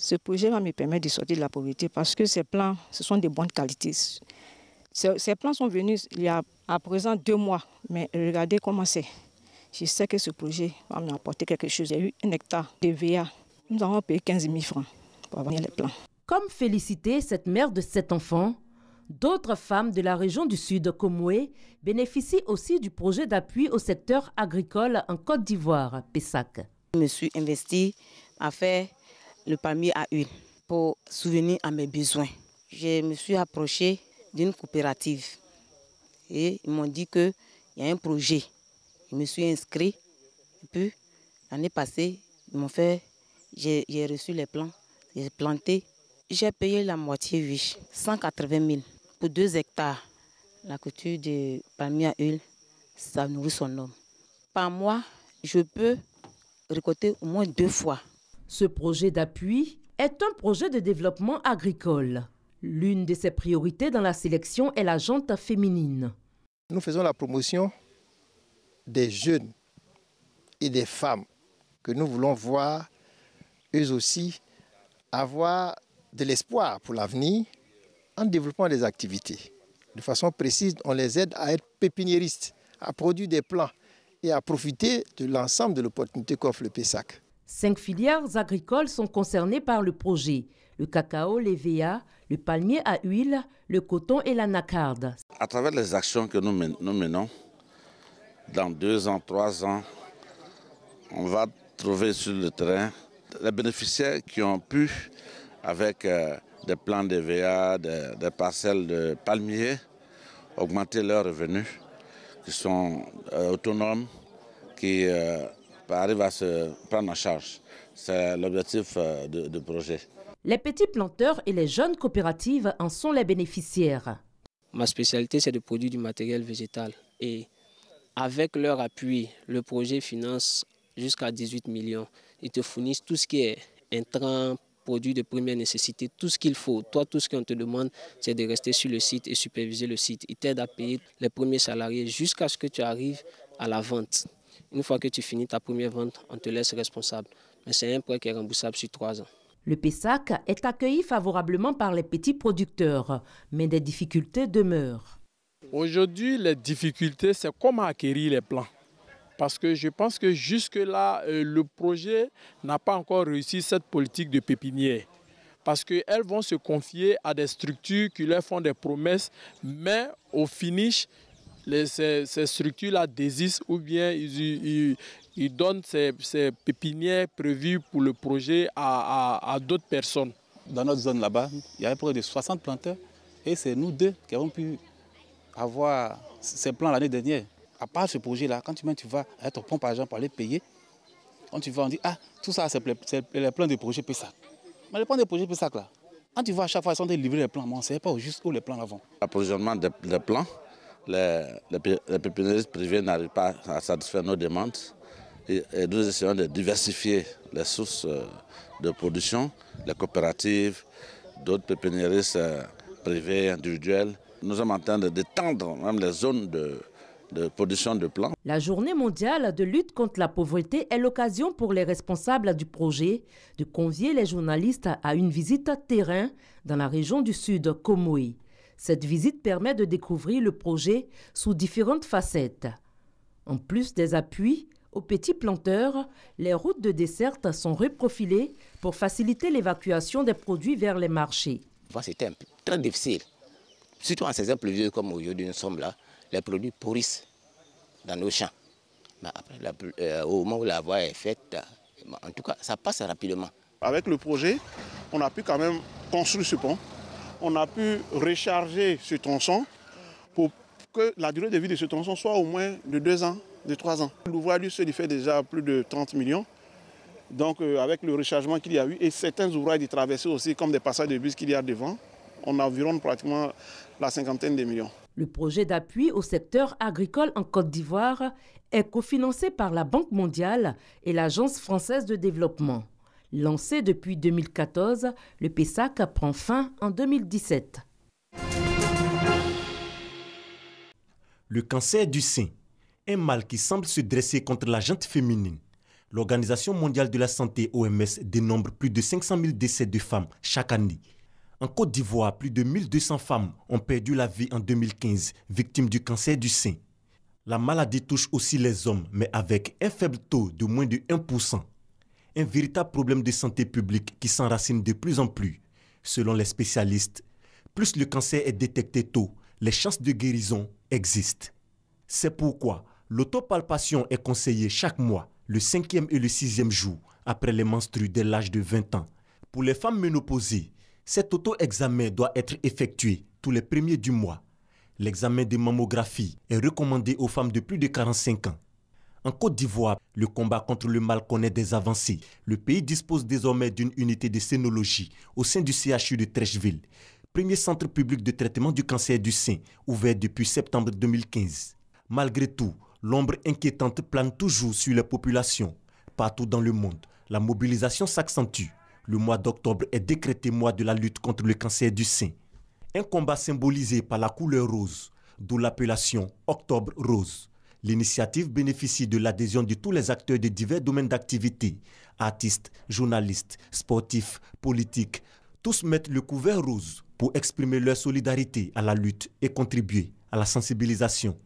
Ce projet va me permettre de sortir de la pauvreté parce que ces plants, ce sont de bonne qualité. Ces plants sont venus il y a à présent 2 mois, mais regardez comment c'est. Je sais que ce projet va m'apporter quelque chose. J'ai eu 1 hectare de VA. Nous avons payé 15 000 francs pour avoir les plants. Comme Félicité, cette mère de 7 enfants, d'autres femmes de la région du Sud, Komoué, bénéficient aussi du projet d'appui au secteur agricole en Côte d'Ivoire, PESAC. Je me suis investie à faire le palmier à huile pour subvenir à mes besoins. Je me suis approchée d'une coopérative et ils m'ont dit qu'il y a un projet. Je me suis inscrite et puis l'année passée, j'ai reçu les plants, j'ai planté. J'ai payé la moitié, 180 000 pour 2 hectares. La culture de palmier à huile, ça nourrit son homme. Par mois, je peux récolter au moins 2 fois. Ce projet d'appui est un projet de développement agricole. L'une de ses priorités dans la sélection est la gente féminine. Nous faisons la promotion des jeunes et des femmes que nous voulons voir, eux aussi, avoir de l'espoir pour l'avenir en développant des activités. De façon précise, on les aide à être pépiniéristes, à produire des plants et à profiter de l'ensemble de l'opportunité qu'offre le PESAC. 5 filières agricoles sont concernées par le projet. Le cacao, les VA, le palmier à huile, le coton et l'anacarde. À travers les actions que nous menons, dans 2 ans, 3 ans, on va trouver sur le terrain les bénéficiaires qui ont pu, avec des plants de VA, des parcelles de palmiers, augmenter leurs revenus, qui sont autonomes, qui arrivent à se prendre en charge. C'est l'objectif du projet. Les petits planteurs et les jeunes coopératives en sont les bénéficiaires. Ma spécialité, c'est de produire du matériel végétal. Et avec leur appui, le projet finance jusqu'à 18 millions. Ils te fournissent tout ce qui est intrants, produits de première nécessité, tout ce qu'il faut. Toi, tout ce qu'on te demande, c'est de rester sur le site et superviser le site. Ils t'aident à payer les premiers salariés jusqu'à ce que tu arrives à la vente. Une fois que tu finis ta première vente, on te laisse responsable. Mais c'est un prêt qui est remboursable sur 3 ans. Le PESAC est accueilli favorablement par les petits producteurs, mais des difficultés demeurent. Aujourd'hui, les difficultés, c'est comment acquérir les plants. Parce que je pense que jusque-là, le projet n'a pas encore réussi cette politique de pépinière. Parce qu'elles vont se confier à des structures qui leur font des promesses, mais au finish, ces structures-là désistent ou bien ils donnent ces pépinières prévues pour le projet à d'autres personnes. Dans notre zone là-bas, il y avait près de 60 planteurs et c'est nous 2 qui avons pu avoir ces plans l'année dernière. À part ce projet-là, quand tu vas à ton pompe à argent pour aller payer, quand tu vas, on dit ah, tout ça c'est les plans de projet PESAC. Mais les plans de projet PESAC là, quand tu vas à chaque fois, ils sont livrés les plans, mais on ne sait pas juste où les plans là vont. L'approvisionnement des plans, les pépiniéristes privés n'arrivent pas à satisfaire nos demandes. Et nous essayons de diversifier les sources de production, les coopératives, d'autres pépiniéristes privés, individuels. Nous sommes en train d'étendre même les zones de production de plants. La journée mondiale de lutte contre la pauvreté est l'occasion pour les responsables du projet de convier les journalistes à une visite terrain dans la région du Sud, Komoué. Cette visite permet de découvrir le projet sous différentes facettes. En plus des appuis aux petits planteurs, les routes de desserte sont reprofilées pour faciliter l'évacuation des produits vers les marchés. C'était très difficile, surtout en saison pluvieuse comme aujourd'hui nous sommes là. Les produits pourrissent dans nos champs. Mais après, au moment où la voie est faite, en tout cas, ça passe rapidement. Avec le projet, on a pu quand même construire ce pont. On a pu recharger ce tronçon pour que la durée de vie de ce tronçon soit au moins de 2 ans, de 3 ans. L'ouvrage lui seul, il fait déjà plus de 30 millions. Donc avec le rechargement qu'il y a eu et certains ouvrages de traversée aussi, comme des passages de bus qu'il y a devant, on environne pratiquement la 50aine de millions. Le projet d'appui au secteur agricole en Côte d'Ivoire est cofinancé par la Banque mondiale et l'Agence française de développement. Lancé depuis 2014, le PESAC prend fin en 2017. Le cancer du sein, un mal qui semble se dresser contre la gente féminine. L'Organisation mondiale de la santé, OMS, dénombre plus de 500 000 décès de femmes chaque année. En Côte d'Ivoire, plus de 1200 femmes ont perdu la vie en 2015, victimes du cancer du sein. La maladie touche aussi les hommes, mais avec un faible taux de moins de 1%. Un véritable problème de santé publique qui s'enracine de plus en plus. Selon les spécialistes, plus le cancer est détecté tôt, les chances de guérison existent. C'est pourquoi l'autopalpation est conseillée chaque mois, le 5e et le 6e jour, après les menstrues dès l'âge de 20 ans. Pour les femmes ménopausées, cet auto-examen doit être effectué tous les premiers du mois. L'examen de mammographie est recommandé aux femmes de plus de 45 ans. En Côte d'Ivoire, le combat contre le mal connaît des avancées. Le pays dispose désormais d'une unité de sénologie au sein du CHU de Treichville, premier centre public de traitement du cancer du sein, ouvert depuis septembre 2015. Malgré tout, l'ombre inquiétante plane toujours sur les populations. Partout dans le monde, la mobilisation s'accentue. Le mois d'octobre est décrété mois de la lutte contre le cancer du sein. Un combat symbolisé par la couleur rose, d'où l'appellation Octobre Rose. L'initiative bénéficie de l'adhésion de tous les acteurs de divers domaines d'activité, artistes, journalistes, sportifs, politiques. Tous mettent le couvert rose pour exprimer leur solidarité à la lutte et contribuer à la sensibilisation.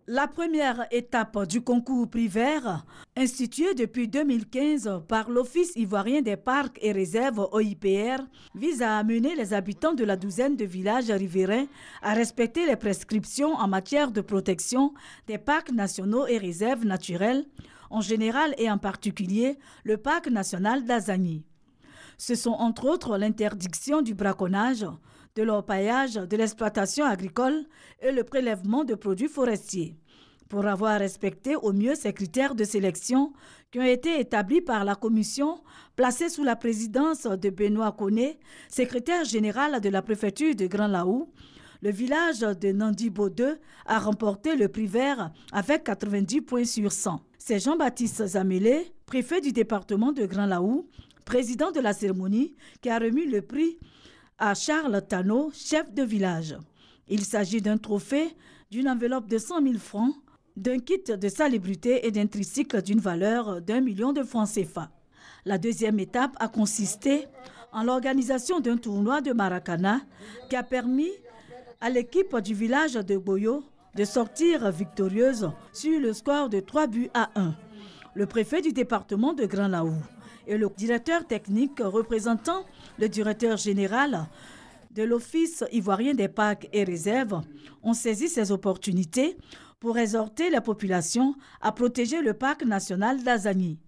La première étape du concours prix vert, institué depuis 2015 par l'Office ivoirien des parcs et réserves OIPR, vise à amener les habitants de la douzaine de villages riverains à respecter les prescriptions en matière de protection des parcs nationaux et réserves naturelles, en général et en particulier le parc national d'Azagny. Ce sont entre autres l'interdiction du braconnage, de l'orpaillage, de l'exploitation agricole et le prélèvement de produits forestiers. Pour avoir respecté au mieux ces critères de sélection qui ont été établis par la commission placée sous la présidence de Benoît Koné, secrétaire général de la préfecture de Grand Laou, le village de Nandibo 2 a remporté le prix vert avec 90 points sur 100. C'est Jean-Baptiste Zamélé, préfet du département de Grand Laou, président de la cérémonie, qui a remis le prix à Charles Tano, chef de village. Il s'agit d'un trophée, d'une enveloppe de 100 000 francs, d'un kit de salubrité et d'un tricycle d'une valeur d'1 million de francs CFA. La deuxième étape a consisté en l'organisation d'un tournoi de Maracana qui a permis à l'équipe du village de Boyo de sortir victorieuse sur le score de 3-1. Le préfet du département de Grand Laou et le directeur technique représentant le directeur général de l'Office ivoirien des parcs et réserves ont saisi ces opportunités pour exhorter la population à protéger le parc national d'Azagny.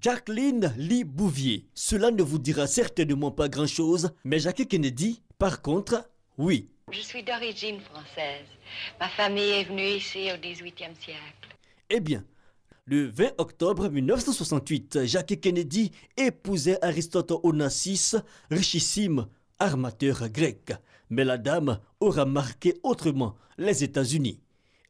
Jacqueline Lee Bouvier, cela ne vous dira certainement pas grand-chose, mais Jackie Kennedy, par contre, oui. Je suis d'origine française. Ma famille est venue ici au XVIIIe siècle. Eh bien, le 20 octobre 1968, Jackie Kennedy épousait Aristote Onassis, richissime armateur grec. Mais la dame aura marqué autrement les États-Unis.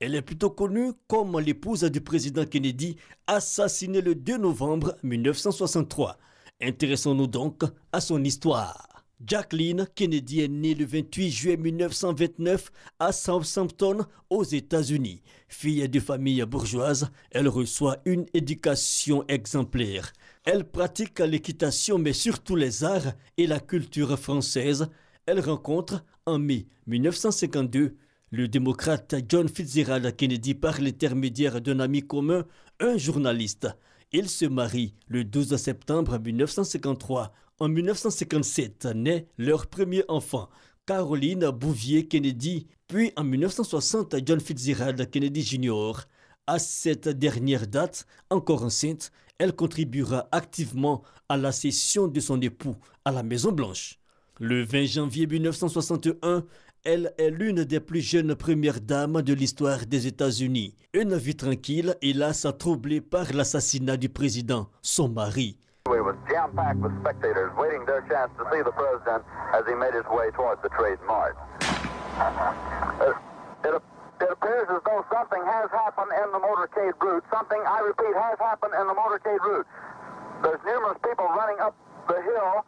Elle est plutôt connue comme l'épouse du président Kennedy, assassinée le 2 novembre 1963. Intéressons-nous donc à son histoire. Jacqueline Kennedy est née le 28 juillet 1929 à Southampton, aux États-Unis. Fille de famille bourgeoise, elle reçoit une éducation exemplaire. Elle pratique l'équitation, mais surtout les arts et la culture française. Elle rencontre en mai 1952 le démocrate John Fitzgerald Kennedy par l'intermédiaire d'un ami commun, un journaliste. Ils se marient le 12 septembre 1953. En 1957 naît leur premier enfant, Caroline Bouvier Kennedy, puis en 1960 John Fitzgerald Kennedy Jr. À cette dernière date, encore enceinte, elle contribuera activement à la cession de son époux à la Maison-Blanche. Le 20 janvier 1961, elle est l'une des plus jeunes premières dames de l'histoire des États-Unis. Une vie tranquille, hélas troublée par l'assassinat du président, son mari. We was jam-packed with spectators waiting their chance to see the president as he made his way towards the Trade Mart. It appears as though something has happened in the motorcade route. Something, I repeat, has happened in the motorcade route. There's numerous people running up the hill.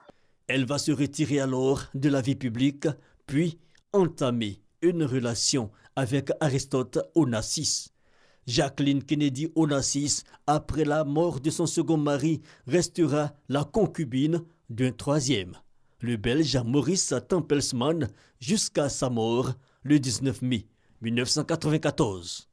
Elle va se retirer alors de la vie publique, puis entamer une relation avec Aristote Onassis. Jacqueline Kennedy Onassis, après la mort de son second mari, restera la concubine d'un troisième, le Belge Maurice Tempelsman, jusqu'à sa mort le 19 mai 1994.